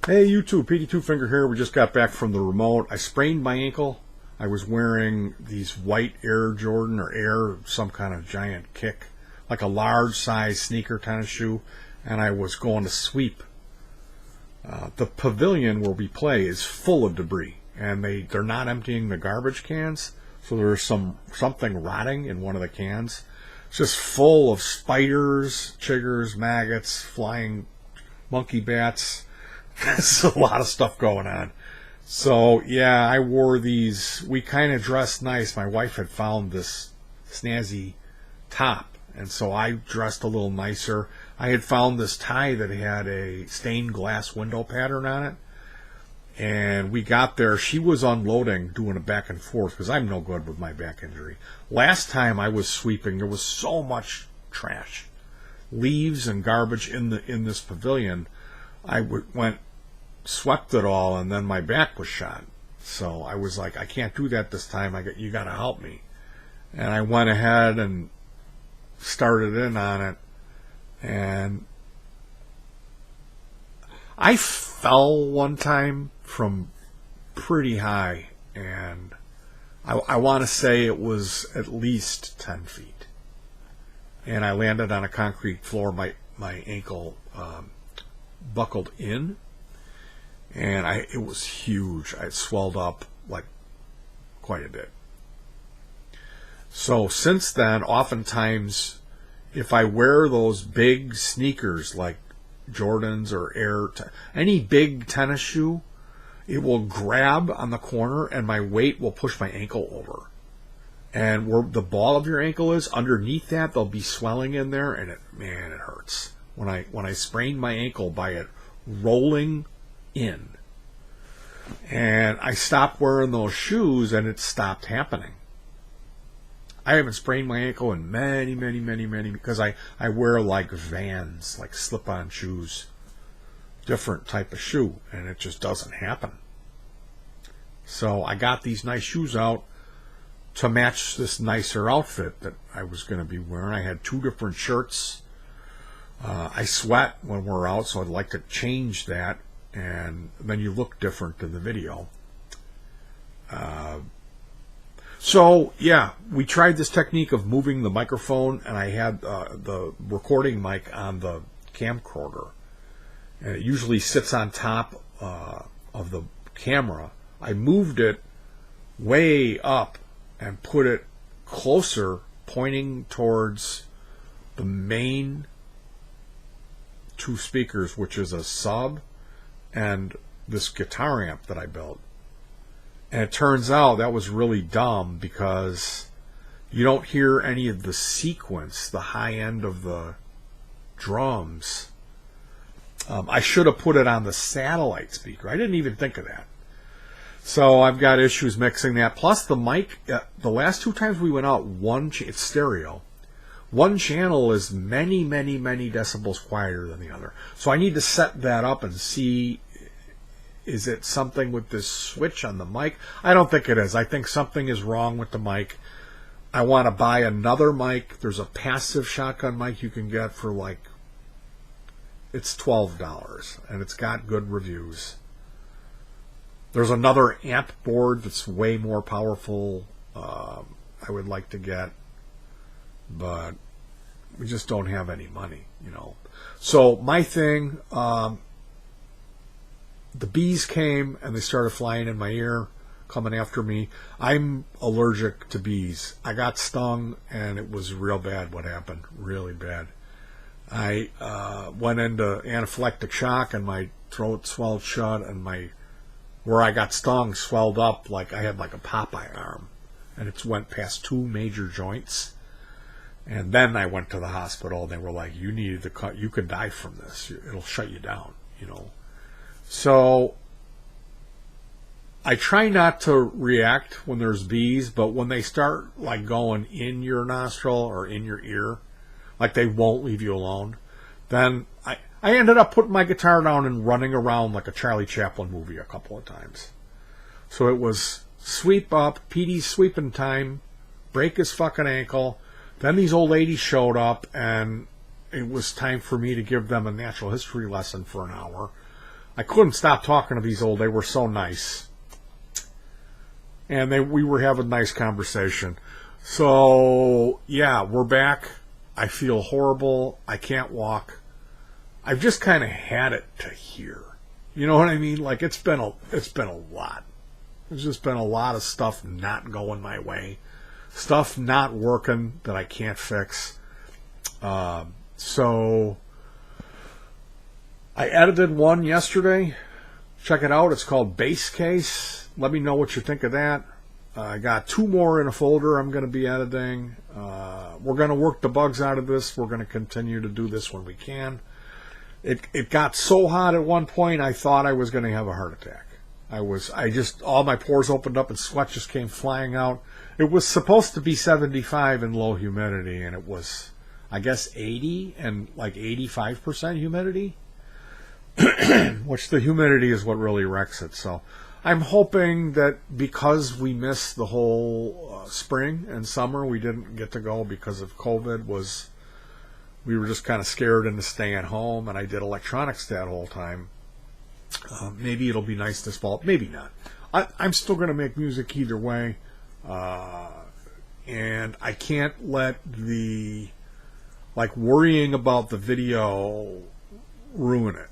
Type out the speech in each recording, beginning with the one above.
Hey YouTube, PD2 Finger here. We just got back from the remote. I sprained my ankle. I was wearing these white Air Jordan or Air, some kind of giant kick, like a large size sneaker tennis shoe, and I was going to sweep. The pavilion where we play is full of debris, and they're not emptying the garbage cans, so there's something rotting in one of the cans. It's just full of spiders, chiggers, maggots, flying monkey bats. There's a lot of stuff going on. So yeah, I wore these. We kind of dressed nice. My wife had found this snazzy top, and so I dressed a little nicer. I had found this tie that had a stained glass window pattern on it, and we got there. She was unloading, doing a back and forth, because I'm no good with my back injury. Last time I was sweeping, there was so much trash, leaves and garbage in this pavilion. I swept it all, and then my back was shot. So I was like, I can't do that this time. You got to help me. And I went ahead and started in on it, and I fell one time from pretty high, and I want to say it was at least 10 feet. And I landed on a concrete floor. My ankle buckled in, and it was huge. I swelled up like quite a bit. So since then, oftentimes, if I wear those big sneakers like Jordans or Air, any big tennis shoe, it will grab on the corner and my weight will push my ankle over. And where the ball of your ankle is, underneath that, there'll be swelling in there, and it hurts. When I sprained my ankle by it rolling in, and I stopped wearing those shoes, and it stopped happening. I haven't sprained my ankle in many, because I wear like Vans, like slip-on shoes, different type of shoe, and it just doesn't happen. So I got these nice shoes out to match this nicer outfit that I was going to be wearing. I had two different shirts. I sweat when we're out, so I'd like to change that, and then you look different in the video. So yeah, we tried this technique of moving the microphone, and I had the recording mic on the camcorder, and it usually sits on top of the camera. I moved it way up and put it closer, pointing towards the main two speakers, which is a sub and this guitar amp that I built. And it turns out that was really dumb, because you don't hear any of the sequence, the high end of the drums. I should have put it on the satellite speaker. I didn't even think of that. So I've got issues mixing that. Plus the mic, the last two times we went out, it's stereo. One channel is many decibels quieter than the other. So I need to set that up and see, is it something with this switch on the mic? I don't think it is. I think something is wrong with the mic. I want to buy another mic. There's a passive shotgun mic you can get for it's $12, and it's got good reviews. There's another amp board that's way more powerful I would like to get, but we just don't have any money, So my thing, the bees came and they started flying in my ear, coming after me. I'm allergic to bees. I got stung, and it was real bad what happened, really bad. I went into anaphylactic shock, and my throat swelled shut, and where I got stung swelled up like I had like a Popeye arm, and it went past two major joints. And then I went to the hospital, and they were like, you needed to cut, you could die from this, it'll shut you down, So I try not to react when there's bees, but when they start like going in your nostril or in your ear, like they won't leave you alone, then I ended up putting my guitar down and running around like a Charlie Chaplin movie a couple of times. So it was sweep up, PD's sweeping time, break his fucking ankle. Then these old ladies showed up, and it was time for me to give them a natural history lesson for an hour. I couldn't stop talking to these they were so nice. And we were having a nice conversation. So, yeah, we're back. I feel horrible. I can't walk. I've just kind of had it to here. You know what I mean? Like, it's been a lot. There's just been a lot of stuff not going my way. Stuff not working that I can't fix. So I edited one yesterday. Check it out. It's called Base Case. Let me know what you think of that. I got 2 more in a folder I'm going to be editing. We're going to work the bugs out of this. We're going to continue to do this when we can. It got so hot at one point I thought I was going to have a heart attack. All my pores opened up and sweat just came flying out. It was supposed to be 75 and low humidity, and it was, I guess, 80 and like 85% humidity, which the humidity is what really wrecks it. So I'm hoping that because we missed the whole spring and summer, we didn't get to go because of COVID, we were just kind of scared into staying home, and I did electronics that whole time. Maybe it'll be nice this fall. Maybe not. I'm still going to make music either way. And I can't let worrying about the video ruin it.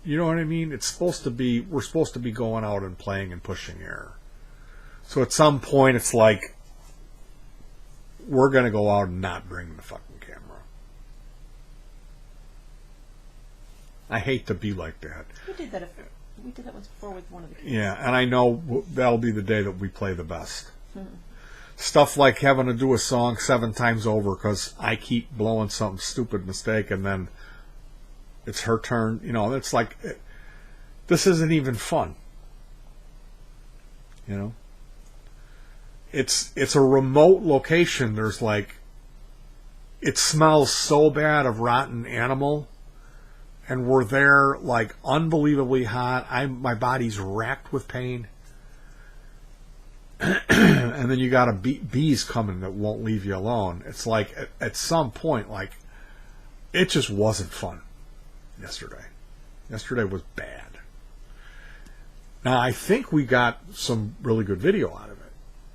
You know what I mean? We're supposed to be going out and playing and pushing air. So at some point it's like, we're going to go out and not bring the fucking camera. I hate to be like that. We did that once before with one of the kids. Yeah, and I know that'll be the day that we play the best. Stuff like having to do a song 7 times over because I keep blowing some stupid mistake, and then it's her turn. You know, it's like, this isn't even fun. You know? It's a remote location. There's it smells so bad of rotten animal. And we're there, unbelievably hot. My body's racked with pain. And then you got bees coming that won't leave you alone. It's like, at some point, it just wasn't fun yesterday. Yesterday was bad. Now, I think we got some really good video out of it.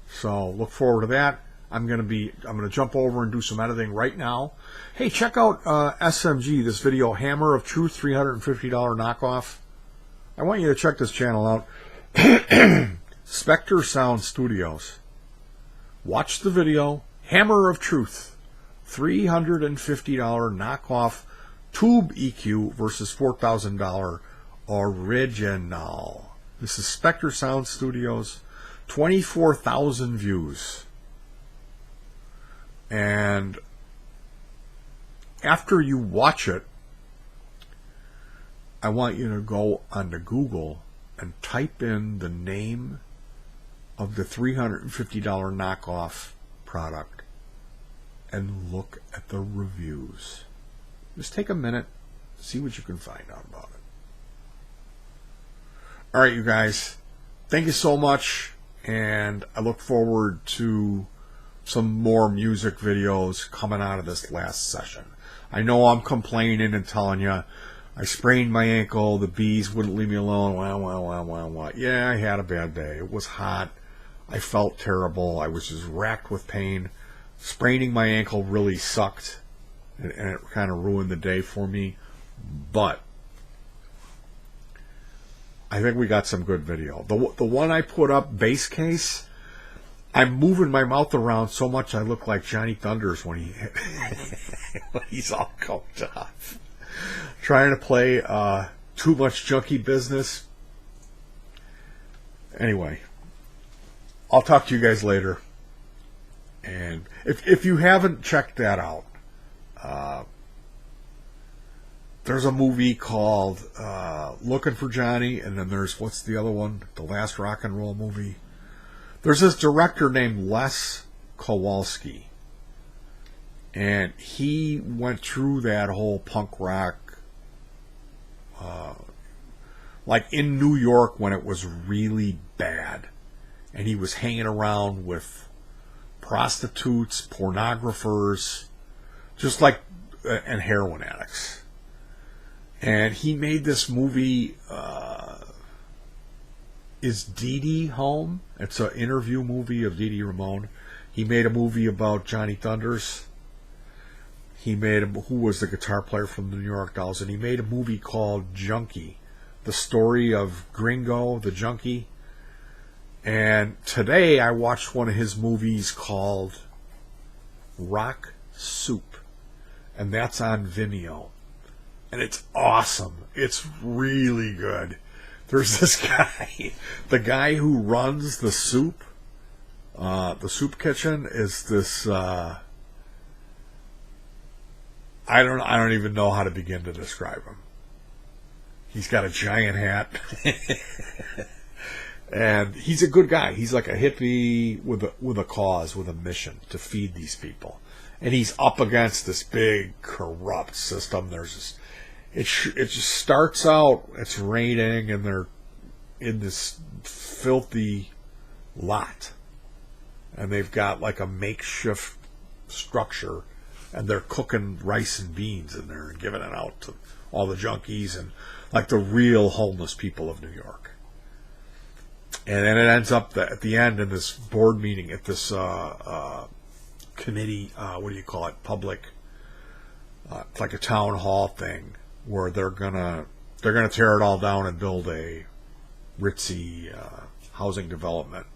So, look forward to that. I'm going to jump over and do some editing right now. Hey, check out SMG, this video, Hammer of Truth, $350 knockoff. I want you to check this channel out. Spectre Sound Studios. Watch the video, Hammer of Truth, $350 knockoff tube EQ versus $4,000 original. This is Spectre Sound Studios, 24,000 views. And after you watch it, I want you to go onto Google and type in the name of the $350 knockoff product and look at the reviews. Just take a minute, see what you can find out about it. All right, you guys, thank you so much, and I look forward to some more music videos coming out of this last session. I know I'm complaining and telling you I sprained my ankle, the bees wouldn't leave me alone, wow. Yeah, I had a bad day. It was hot. I felt terrible. I was just racked with pain. Spraining my ankle really sucked, and it kind of ruined the day for me. But I think we got some good video. The one I put up, Base Case, I'm moving my mouth around so much I look like Johnny Thunders when he's all coked up. Trying to play Too Much Junkie Business. Anyway, I'll talk to you guys later. And if you haven't checked that out, there's a movie called Looking for Johnny, and then there's, what's the other one? The Last Rock and Roll Movie. There's this director named Lech Kowalski, and he went through that whole punk rock, in New York when it was really bad, and he was hanging around with prostitutes, pornographers, and heroin addicts. And he made this movie, Is Dee Dee Home? It's an interview movie of Dee Dee Ramone. He made a movie about Johnny Thunders. He made who was the guitar player from the New York Dolls, and he made a movie called Junkie, the story of Gringo, the junkie. And today I watched one of his movies called Rock Soup, and that's on Vimeo. And it's awesome. It's really good. There's this guy, the guy who runs the soup kitchen is this, I don't even know how to begin to describe him. He's got a giant hat. And he's a good guy. He's like a hippie with a cause, with a mission to feed these people. And he's up against this big corrupt system. There's this, it just starts out, it's raining, and they're in this filthy lot. And they've got like a makeshift structure, and they're cooking rice and beans in there and giving it out to all the junkies and like the real homeless people of New York. And then it ends up at the end in this board meeting at this committee, what do you call it? Public, it's like a town hall thing where they're gonna tear it all down and build a ritzy housing development.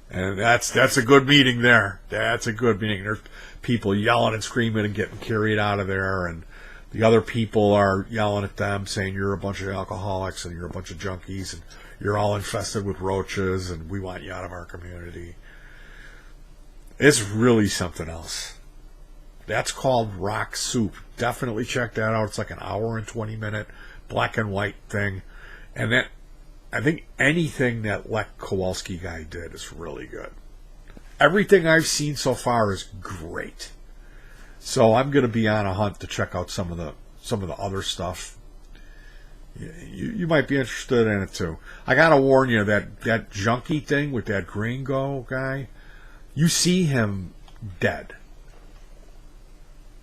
And that's a good meeting there. That's a good meeting. There's people yelling and screaming and getting carried out of there, and the other people are yelling at them, saying you're a bunch of alcoholics and you're a bunch of junkies and you're all infested with roaches and we want you out of our community. It's really something else. That's called Rock Soup. Definitely check that out. It's like an hour and 20-minute black and white thing. And that, I think anything that Lech Kowalski guy did is really good. Everything I've seen so far is great. So I'm going to be on a hunt to check out some of the other stuff. You might be interested in it too. I got to warn you that junkie thing with that Gringo guy, you see him dead.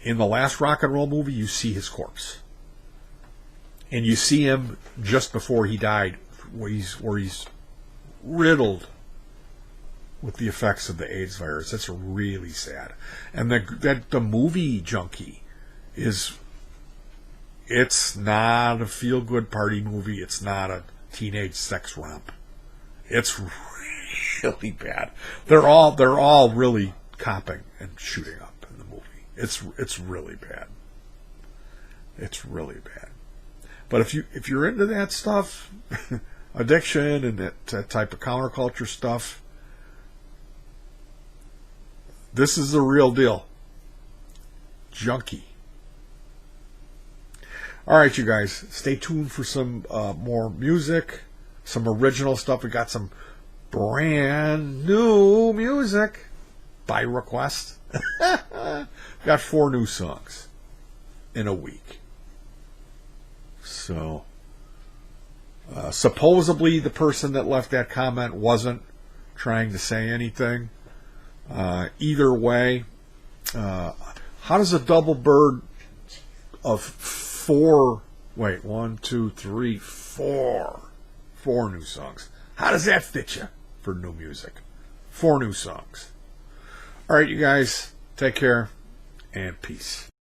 In the last rock and roll movie, you see his corpse. And you see him just before he died, where he's riddled with the effects of the AIDS virus. It's really sad. And the movie Junkie it's not a feel-good party movie. It's not a teenage sex romp. It's really bad. They're all really copping and shooting up in the movie. It's really bad. It's really bad. But if you're into that stuff, addiction and that type of counterculture stuff, this is the real deal. Junkie. All right, you guys, stay tuned for some more music, some original stuff. We got some brand new music by request. Got 4 new songs in a week. So, supposedly the person that left that comment wasn't trying to say anything. Either way, how does a double bird of 4 new songs, how does that fit you for new music? 4 new songs. All right, you guys, take care and peace.